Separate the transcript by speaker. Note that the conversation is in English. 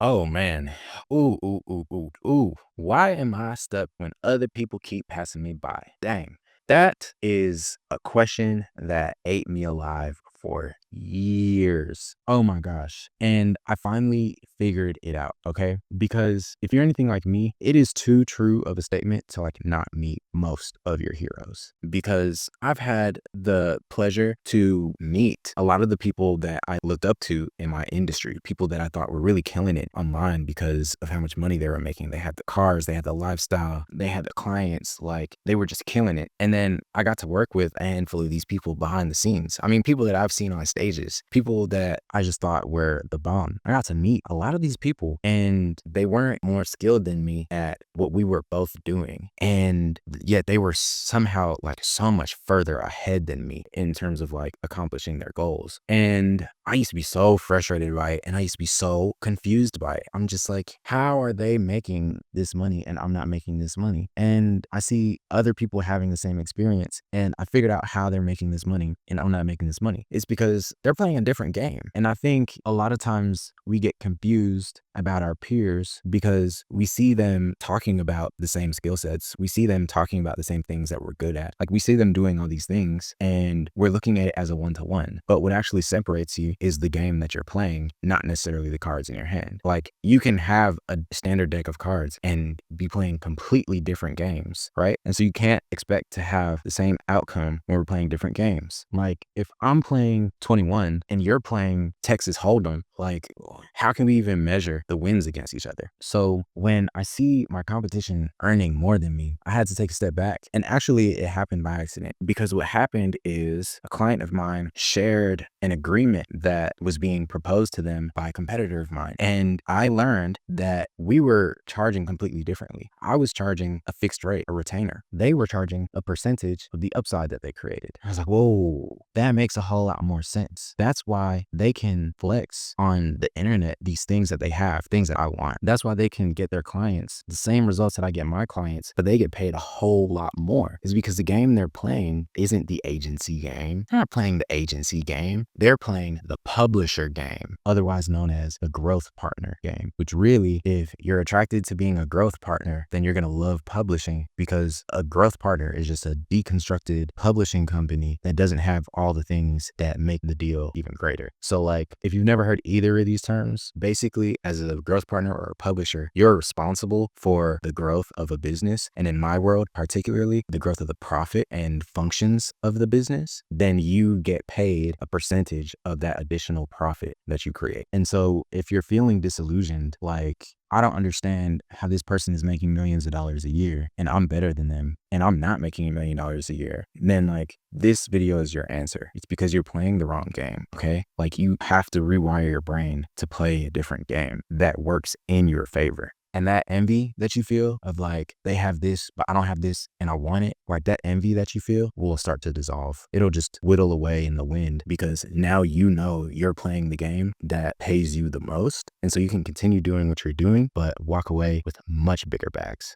Speaker 1: Oh man. Ooh, ooh, ooh, ooh, ooh. Why am I stuck when other people keep passing me by? Dang. That is a question that ate me alive for years. Oh my gosh. And I finally figured it out, okay? Because if you're anything like me, it is too true of a statement to like not meet most of your heroes. Because I've had the pleasure to meet a lot of the people that I looked up to in my industry, people that I thought were really killing it online because of how much money they were making. They had the cars, they had the lifestyle, they had the clients, like they were just killing it. And then I got to work with a handful of these people behind the scenes. I mean, people that I've seen on stages, people that I just thought were the bomb. I got to meet a lot of these people and they weren't more skilled than me at what we were both doing. And yet they were somehow like so much further ahead than me in terms of like accomplishing their goals. And I used to be so frustrated by it and I used to be so confused by it. I'm just like, how are they making this money and I'm not making this money? And I see other people having the same experience and I figured out how they're making this money and I'm not making this money. It's because they're playing a different game. And I think a lot of times we get confused about our peers because we see them talking about the same skill sets. We see them talking about the same things that we're good at. Like we see them doing all these things and we're looking at it as a one-to-one. But what actually separates you is the game that you're playing, not necessarily the cards in your hand. Like you can have a standard deck of cards and be playing completely different games, right? And so you can't expect to have the same outcome when we're playing different games. Like if I'm playing 21 and you're playing Texas Hold'em, like how can we even measure the wins against each other? So when I see my competition earning more than me, I had to take a step back. And actually it happened by accident because what happened is a client of mine shared an agreement that was being proposed to them by a competitor of mine. And I learned that we were charging completely differently. I was charging a fixed rate, a retainer. They were charging a percentage of the upside that they created. I was like, whoa, that makes a whole lot more sense. That's why they can flex on the internet these things that they have, things that I want. That's why they can get their clients the same results that I get my clients, but they get paid a whole lot more. Is because the game they're playing isn't the agency game. They're not playing the agency game. They're playing the publisher game, otherwise known as the growth partner game, which really, if you're attracted to being a growth partner, then you're going to love publishing because a growth partner is just a deconstructed publishing company that doesn't have all the things that make the deal even greater. So like, if you've never heard either of these terms, basically as a growth partner or a publisher, you're responsible for the growth of a business. And in my world, particularly the growth of the profit and functions of the business, then you get paid a percentage of that additional profit that you create. And so if you're feeling disillusioned, like, I don't understand how this person is making millions of dollars a year and I'm better than them and I'm not making $1 million a year, then like this video is your answer. It's because you're playing the wrong game, okay? Like you have to rewire your brain to play a different game that works in your favor. And that envy that you feel of like, they have this, but I don't have this and I want it, like that envy that you feel will start to dissolve. It'll just whittle away in the wind because now you know you're playing the game that pays you the most. And so you can continue doing what you're doing, but walk away with much bigger bags.